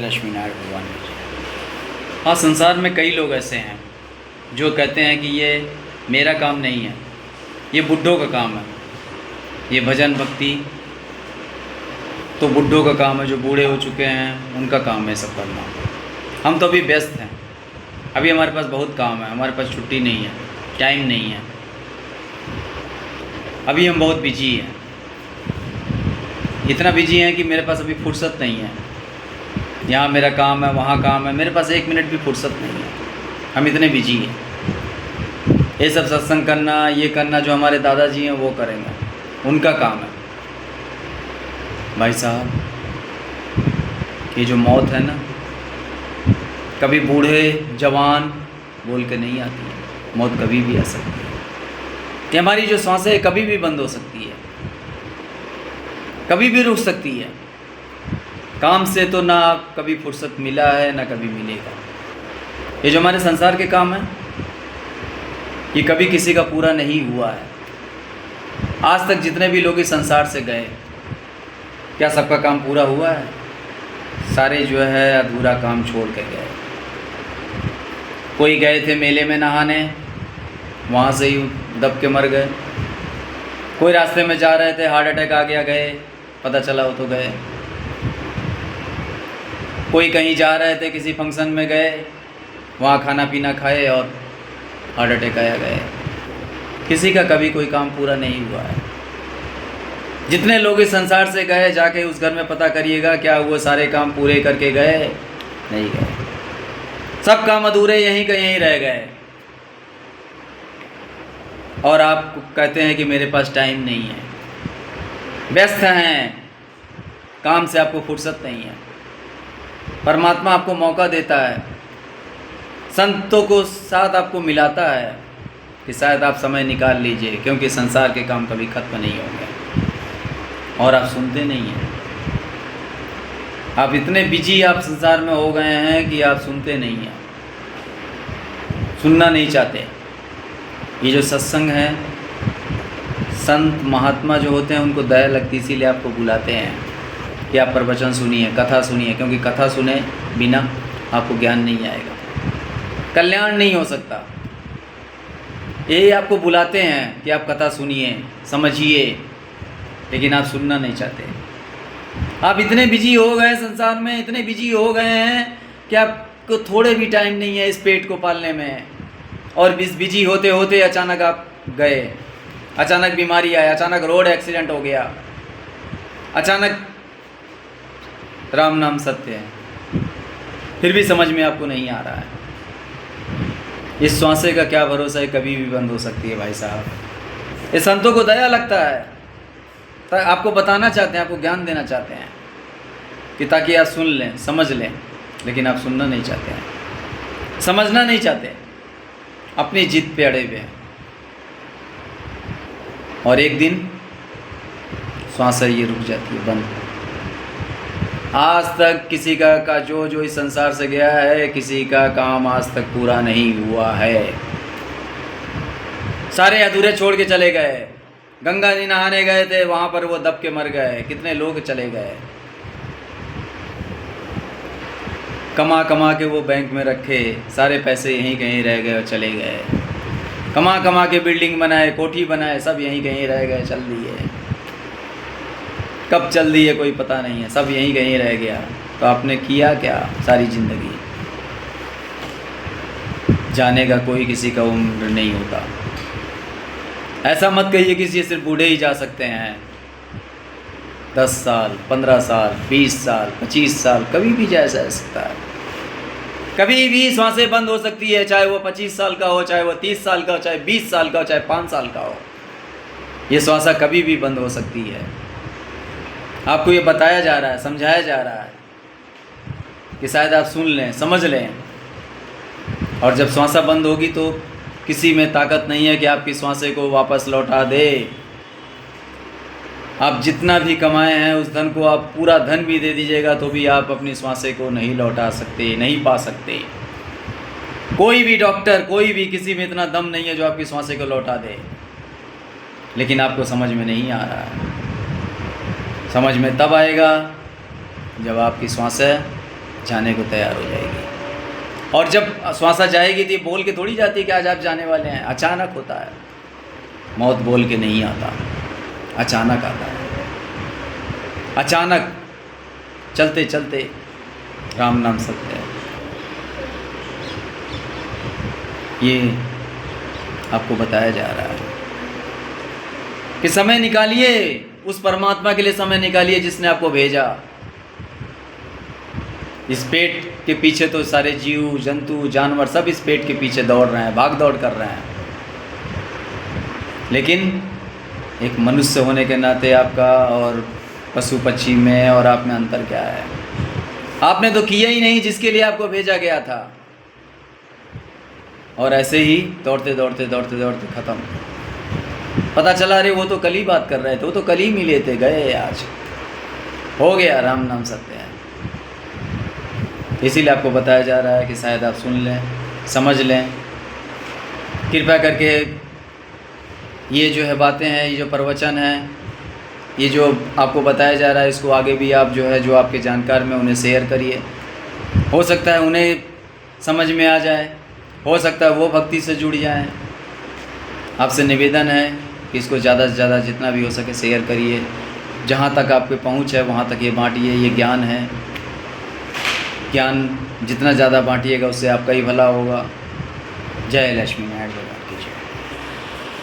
लक्ष्मी नारायण भगवान की जय। हाँ, संसार में कई लोग ऐसे हैं जो कहते हैं कि ये मेरा काम नहीं है, ये बुड्ढों का काम है, ये भजन भक्ति तो बुड्ढों का काम है, जो बूढ़े हो चुके हैं उनका काम है सब करना। हम तो अभी व्यस्त हैं, अभी हमारे पास बहुत काम है, हमारे पास छुट्टी नहीं है, टाइम नहीं है, अभी हम बहुत बिजी हैं, इतना बिजी हैं कि मेरे पास अभी फुर्सत नहीं है। यहाँ मेरा काम है, वहाँ काम है, मेरे पास 1 मिनट भी फुर्सत नहीं है, हम इतने बिजी हैं। ये सब सत्संग करना, ये करना जो हमारे दादाजी हैं वो करेंगे, उनका काम है। भाई साहब, ये जो मौत है ना, कभी बूढ़े जवान बोल के नहीं आती है, मौत कभी भी आ सकती है। कि हमारी जो सांसें कभी भी बंद हो सकती है, कभी भी रुक सकती है। काम से तो ना कभी फुर्सत मिला है ना कभी मिलेगा। ये जो हमारे संसार के काम हैं, ये कभी किसी का पूरा नहीं हुआ है। आज तक जितने भी लोग इस संसार से गए, क्या सबका काम पूरा हुआ है? सारे जो है अधूरा काम छोड़ के गए। कोई गए थे मेले में नहाने, वहाँ से ही दब के मर गए। कोई रास्ते में जा रहे थे, हार्ट अटैक आ गया, गए, पता चला वो तो गए। कोई कहीं जा रहे थे, किसी फंक्शन में गए, वहाँ खाना पीना खाए और हार्ट अटैक आया, गए। किसी का कभी कोई काम पूरा नहीं हुआ है। जितने लोग इस संसार से गए, जाके उस घर में पता करिएगा क्या वो सारे काम पूरे करके गए? नहीं गए। सब काम अधूरे यहीं का यहीं रह गए। और आप कहते हैं कि मेरे पास टाइम नहीं है, व्यस्त हैं, काम से आपको फुर्सत नहीं है। परमात्मा आपको मौका देता है, संतों को साथ आपको मिलाता है कि शायद आप समय निकाल लीजिए, क्योंकि संसार के काम कभी खत्म नहीं होंगे। और आप सुनते नहीं हैं। आप इतने बिजी आप संसार में हो गए हैं कि आप सुनते नहीं हैं, सुनना नहीं चाहते। ये जो सत्संग है, संत महात्मा जो होते हैं उनको दया लगती, इसीलिए आपको बुलाते हैं कि आप प्रवचन सुनिए, कथा सुनिए, क्योंकि कथा सुने बिना आपको ज्ञान नहीं आएगा, कल्याण नहीं हो सकता। ये आपको बुलाते हैं कि आप कथा सुनिए, समझिए, लेकिन आप सुनना नहीं चाहते। आप इतने बिजी हो गए संसार में, इतने बिजी हो गए हैं कि आपको थोड़े भी टाइम नहीं है इस पेट को पालने में। और बिजी होते होते अचानक आप गए, अचानक बीमारी आया, अचानक रोड एक्सीडेंट हो गया, अचानक राम नाम सत्य है, फिर भी समझ में आपको नहीं आ रहा है। इस श्वासें का क्या भरोसा है, कभी भी बंद हो सकती है भाई साहब। ये संतों को दया लगता है, आपको बताना चाहते हैं, आपको ज्ञान देना चाहते हैं कि ताकि आप सुन लें, समझ लें, लेकिन आप सुनना नहीं चाहते हैं, समझना नहीं चाहते, अपनी जिद पे अड़े हुए हैं। और एक दिन श्वास ये रुक जाती है, बंद। आज तक किसी का जो इस संसार से गया है, किसी का काम आज तक पूरा नहीं हुआ है। सारे अधूरे छोड़ के चले गए। गंगा जी नहाने गए थे, वहाँ पर वो दब के मर गए। कितने लोग चले गए, कमा कमा के वो बैंक में रखे, सारे पैसे यहीं कहीं रह गए और चले गए। कमा कमा के बिल्डिंग बनाए, कोठी बनाए, सब यहीं कहीं रह गए, चल दिए। कब चल दिए कोई पता नहीं है, सब यहीं कहीं रह गया। तो आपने किया क्या सारी ज़िंदगी? जाने का कोई किसी का उम्र नहीं होता। ऐसा मत कहिए कि सिर्फ बूढ़े ही जा सकते हैं। 10 साल, 15 साल, 20 साल, 25 साल, कभी भी जा सकता है। कभी भी सांसें बंद हो सकती है, चाहे वो 25 साल का हो, चाहे वो 30 साल का हो, चाहे 20 साल का हो, चाहे 5 साल का हो। ये श्वासा कभी भी बंद हो सकती है। आपको ये बताया जा रहा है, समझाया जा रहा है कि शायद आप सुन लें, समझ लें। और जब श्वासा बंद होगी तो किसी में ताकत नहीं है कि आपकी श्वासें को वापस लौटा दे। आप जितना भी कमाए हैं उस धन को आप पूरा धन भी दे दीजिएगा तो भी आप अपनी श्वासें को नहीं लौटा सकते, नहीं पा सकते। कोई भी डॉक्टर, कोई भी, किसी में इतना दम नहीं है जो आपकी श्वासें को लौटा दे। लेकिन आपको समझ में नहीं आ रहा है। समझ में तब आएगा जब आपकी श्वासें जाने को तैयार हो जाएगी। और जब श्वासा जाएगी तो ये बोल के थोड़ी जाती है कि आज आप जाने वाले हैं। अचानक होता है, मौत बोल के नहीं आता, अचानक आता है। अचानक चलते चलते राम नाम सत्य है। ये आपको बताया जा रहा है कि समय निकालिए, उस परमात्मा के लिए समय निकालिए जिसने आपको भेजा। इस पेट के पीछे तो सारे जीव जंतु जानवर सब इस पेट के पीछे दौड़ रहे हैं, भाग दौड़ कर रहे हैं, लेकिन एक मनुष्य होने के नाते आपका और पशु पक्षी में और आप में अंतर क्या है? आपने तो किया ही नहीं जिसके लिए आपको भेजा गया था, और ऐसे ही दौड़ते दौड़ते दौड़ते दौड़ते ख़त्म। पता चला अरे वो तो कल ही बात कर रहे थे, वो तो कल ही मिले थे, गए आज हो गया। राम नाम सत्य है। इसीलिए आपको बताया जा रहा है कि शायद आप सुन लें, समझ लें। कृपया करके ये जो है बातें हैं, ये जो प्रवचन है, ये जो आपको बताया जा रहा है, इसको आगे भी आप जो है जो आपके जानकार में उन्हें शेयर करिए। हो सकता है उन्हें समझ में आ जाए, हो सकता है वो भक्ति से जुड़ जाएं। आपसे निवेदन है कि इसको ज़्यादा से ज़्यादा जितना भी हो सके शेयर करिए। जहाँ तक आपके पहुँच है वहाँ तक ये बांटिए। ये ज्ञान है, ज्ञान जितना ज़्यादा बांटिएगा उससे आपका ही भला होगा। जय लक्ष्मी नारायण।